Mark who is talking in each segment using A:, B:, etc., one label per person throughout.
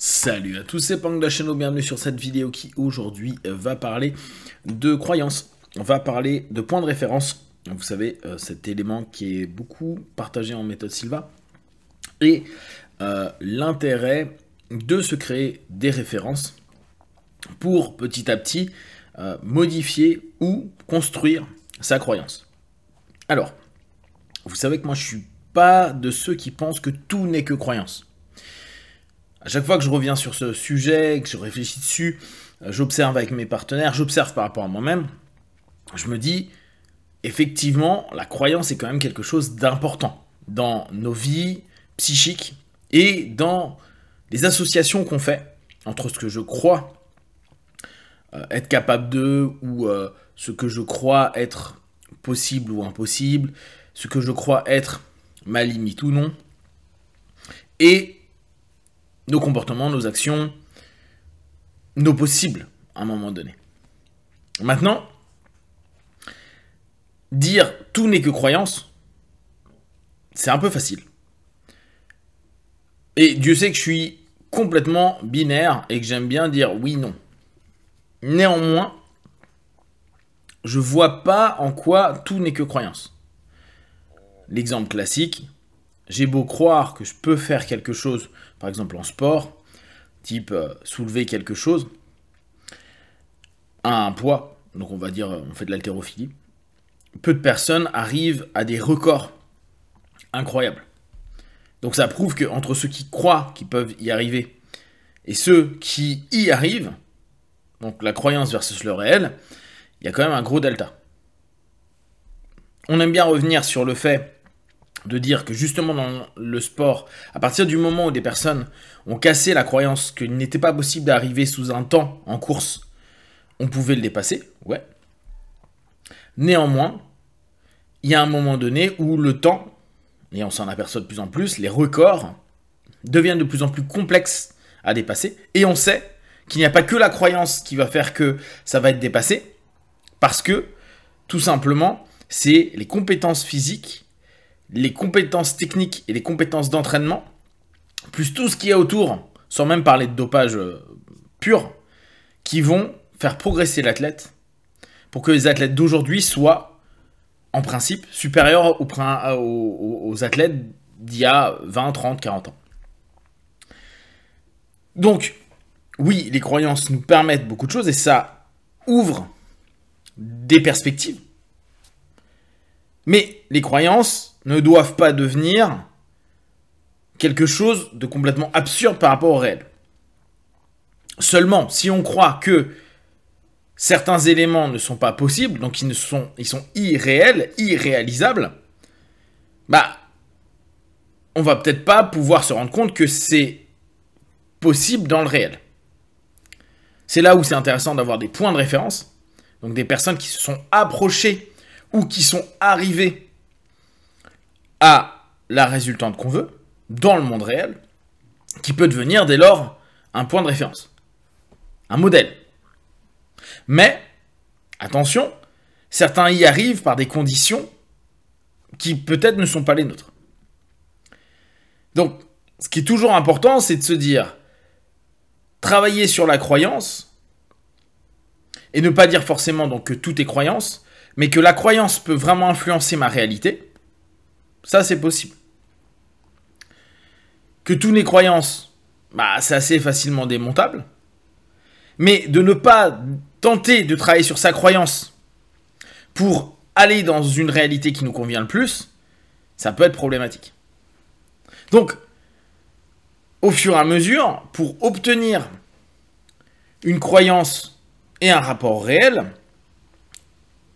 A: Salut à tous, c'est Pang de la chaîne, bienvenue sur cette vidéo qui aujourd'hui va parler de croyances. On va parler de points de référence. Vous savez, cet élément qui est beaucoup partagé en méthode Silva. Et l'intérêt de se créer des références pour petit à petit modifier ou construire sa croyance. Alors, vous savez que moi je suis pas de ceux qui pensent que tout n'est que croyance. À chaque fois que je reviens sur ce sujet, que je réfléchis dessus, j'observe avec mes partenaires, j'observe par rapport à moi-même, je me dis, effectivement, la croyance est quand même quelque chose d'important dans nos vies psychiques et dans les associations qu'on fait entre ce que je crois être capable de ou ce que je crois être possible ou impossible, ce que je crois être ma limite ou non, et nos comportements, nos actions, nos possibles à un moment donné. Maintenant, dire tout n'est que croyance, c'est un peu facile. Et Dieu sait que je suis complètement binaire et que j'aime bien dire oui, non. Néanmoins, je vois pas en quoi tout n'est que croyance. L'exemple classique, j'ai beau croire que je peux faire quelque chose, par exemple en sport, type soulever quelque chose, à un poids, donc on va dire on fait de l'haltérophilie, peu de personnes arrivent à des records incroyables. Donc ça prouve qu'entre ceux qui croient qu'ils peuvent y arriver et ceux qui y arrivent, donc la croyance versus le réel, il y a quand même un gros delta. On aime bien revenir sur le fait de dire que justement dans le sport, à partir du moment où des personnes ont cassé la croyance qu'il n'était pas possible d'arriver sous un temps en course, on pouvait le dépasser, ouais. Néanmoins, il y a un moment donné où le temps, et on s'en aperçoit de plus en plus, les records deviennent de plus en plus complexes à dépasser, et on sait qu'il n'y a pas que la croyance qui va faire que ça va être dépassé, parce que, tout simplement, c'est les compétences physiques, les compétences techniques et les compétences d'entraînement, plus tout ce qu'il y a autour, sans même parler de dopage pur, qui vont faire progresser l'athlète pour que les athlètes d'aujourd'hui soient, en principe, supérieurs aux athlètes d'il y a 20, 30, 40 ans. Donc, oui, les croyances nous permettent beaucoup de choses et ça ouvre des perspectives. Mais les croyances ne doivent pas devenir quelque chose de complètement absurde par rapport au réel. Seulement, si on croit que certains éléments ne sont pas possibles, donc ils sont irréels, irréalisables, bah, on va peut-être pas pouvoir se rendre compte que c'est possible dans le réel. C'est là où c'est intéressant d'avoir des points de référence, donc des personnes qui se sont approchées ou qui sont arrivées à la résultante qu'on veut, dans le monde réel, qui peut devenir dès lors un point de référence, un modèle. Mais, attention, certains y arrivent par des conditions qui peut-être ne sont pas les nôtres. Donc, ce qui est toujours important, c'est de se dire, travailler sur la croyance, et ne pas dire forcément donc que tout est croyance, mais que la croyance peut vraiment influencer ma réalité. Ça, c'est possible. Que tout n'est croyance, bah, c'est assez facilement démontable. Mais de ne pas tenter de travailler sur sa croyance pour aller dans une réalité qui nous convient le plus, ça peut être problématique. Donc, au fur et à mesure, pour obtenir une croyance et un rapport réel,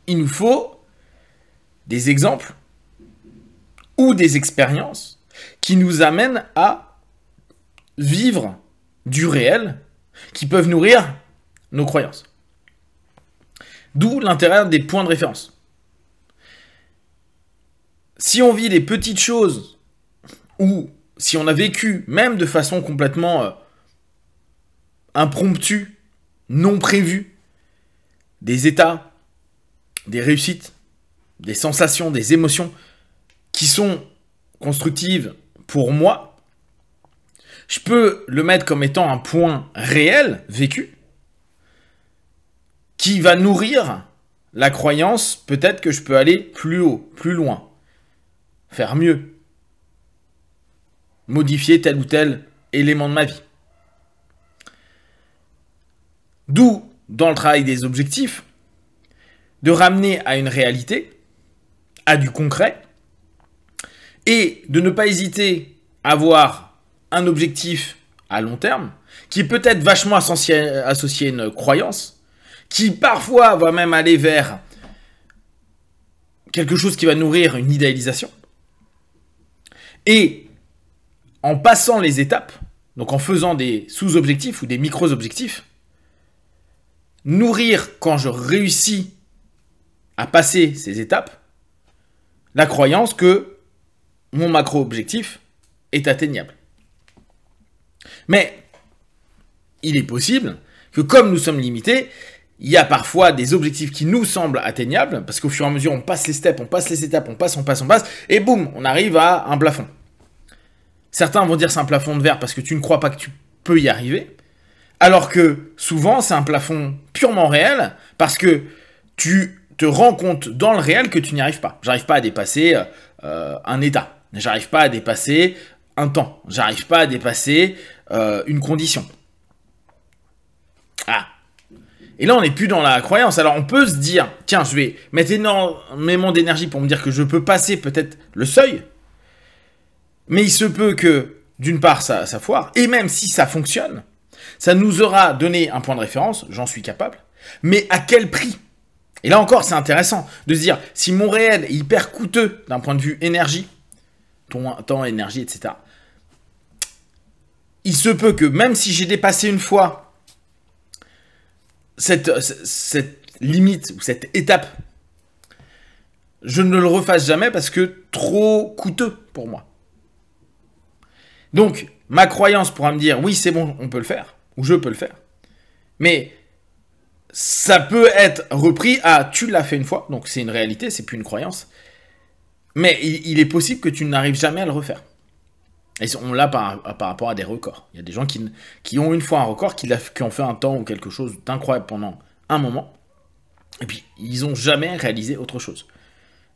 A: il nous faut des exemples ou des expériences qui nous amènent à vivre du réel, qui peuvent nourrir nos croyances. D'où l'intérêt des points de référence. Si on vit des petites choses, ou si on a vécu, même de façon complètement impromptue, non prévue, des états, des réussites, des sensations, des émotions qui sont constructives pour moi, Je peux le mettre comme étant un point réel, vécu, qui va nourrir la croyance, peut-être que je peux aller plus haut, plus loin, faire mieux, modifier tel ou tel élément de ma vie. D'où, dans le travail des objectifs, de ramener à une réalité, à du concret, et de ne pas hésiter à avoir un objectif à long terme, qui est peut-être vachement associé à une croyance, qui parfois va même aller vers quelque chose qui va nourrir une idéalisation. Et en passant les étapes, donc en faisant des sous-objectifs ou des micro-objectifs, nourrir, quand je réussis à passer ces étapes, la croyance que mon macro-objectif est atteignable. Mais il est possible que comme nous sommes limités, il y a parfois des objectifs qui nous semblent atteignables, parce qu'au fur et à mesure, on passe les steps, on passe les étapes, on passe, et boum, on arrive à un plafond. Certains vont dire c'est un plafond de verre parce que tu ne crois pas que tu peux y arriver, alors que souvent, c'est un plafond purement réel, parce que tu te rends compte dans le réel que tu n'y arrives pas. J'arrive pas à dépasser un état, j'arrive pas à dépasser un temps, j'arrive pas à dépasser une condition. Ah. Et là, on n'est plus dans la croyance. Alors, on peut se dire, tiens, je vais mettre énormément d'énergie pour me dire que je peux passer peut-être le seuil. Mais il se peut que, d'une part, ça foire. Et même si ça fonctionne, ça nous aura donné un point de référence, j'en suis capable. Mais à quel prix? Et là encore, c'est intéressant de se dire, si mon réel est hyper coûteux d'un point de vue énergie, temps, énergie, etc., il se peut que même si j'ai dépassé une fois cette limite ou cette étape, je ne le refasse jamais parce que trop coûteux pour moi. Donc, ma croyance pourra me dire, oui, c'est bon, on peut le faire, ou je peux le faire. Mais ça peut être repris à, tu l'as fait une fois, donc c'est une réalité, c'est plus une croyance. Mais il est possible que tu n'arrives jamais à le refaire. Et on l'a par rapport à des records. Il y a des gens qui ont une fois un record, qui ont fait un temps ou quelque chose d'incroyable pendant un moment, et puis ils n'ont jamais réalisé autre chose.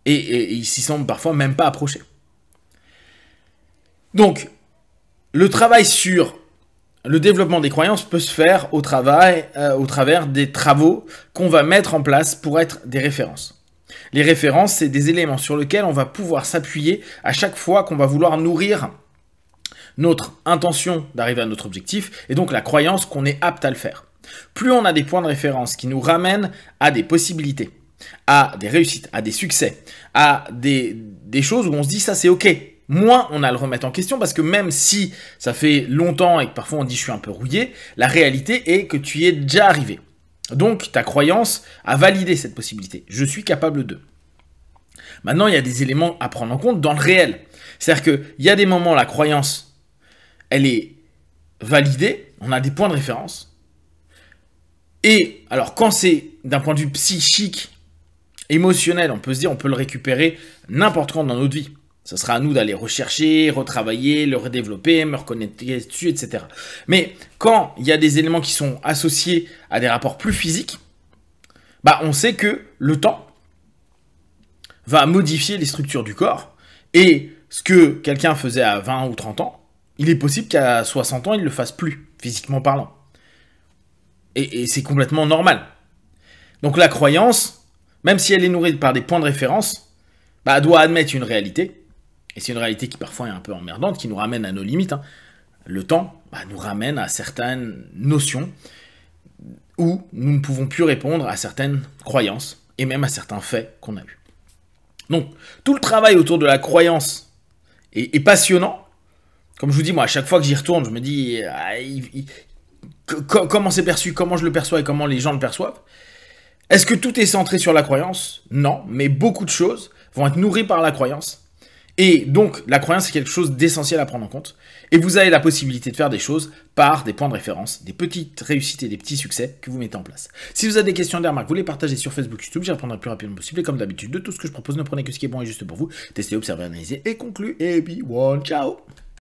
A: Et ils s'y semblent parfois même pas approchés. Donc, le travail sur le développement des croyances peut se faire au travers des travaux qu'on va mettre en place pour être des références. Les références, c'est des éléments sur lesquels on va pouvoir s'appuyer à chaque fois qu'on va vouloir nourrir notre intention d'arriver à notre objectif, et donc la croyance qu'on est apte à le faire. Plus on a des points de référence qui nous ramènent à des possibilités, à des réussites, à des succès, à des choses où on se dit ça c'est ok, moins on a à le remettre en question, parce que même si ça fait longtemps et que parfois on dit je suis un peu rouillé, la réalité est que tu y es déjà arrivé. Donc ta croyance a validé cette possibilité. Je suis capable de. Maintenant, il y a des éléments à prendre en compte dans le réel. C'est-à-dire qu'il y a des moments, la croyance, elle est validée, on a des points de référence. Et alors, quand c'est d'un point de vue psychique, émotionnel, on peut se dire, on peut le récupérer n'importe quand dans notre vie. Ça sera à nous d'aller rechercher, retravailler, le redévelopper, me reconnecter dessus, etc. Mais quand il y a des éléments qui sont associés à des rapports plus physiques, bah on sait que le temps va modifier les structures du corps. Et ce que quelqu'un faisait à 20 ou 30 ans, il est possible qu'à 60 ans, il ne le fasse plus, physiquement parlant. Et c'est complètement normal. Donc la croyance, même si elle est nourrie par des points de référence, bah, elle doit admettre une réalité. Et c'est une réalité qui parfois est un peu emmerdante, qui nous ramène à nos limites. Hein. Le temps nous ramène à certaines notions où nous ne pouvons plus répondre à certaines croyances et même à certains faits qu'on a eus. Donc, tout le travail autour de la croyance est passionnant. Comme je vous dis, moi, à chaque fois que j'y retourne, je me dis comment c'est perçu, comment je le perçois et comment les gens le perçoivent. Est-ce que tout est centré sur la croyance? Non, mais beaucoup de choses vont être nourries par la croyance. Et donc, la croyance est quelque chose d'essentiel à prendre en compte. Et vous avez la possibilité de faire des choses par des points de référence, des petites réussites et des petits succès que vous mettez en place. Si vous avez des questions, des remarques, vous les partagez sur Facebook, YouTube, j'y répondrai le plus rapidement possible. Et comme d'habitude, de tout ce que je propose, ne prenez que ce qui est bon et juste pour vous. Testez, observez, analysez et concluez. Et puis, one, ciao!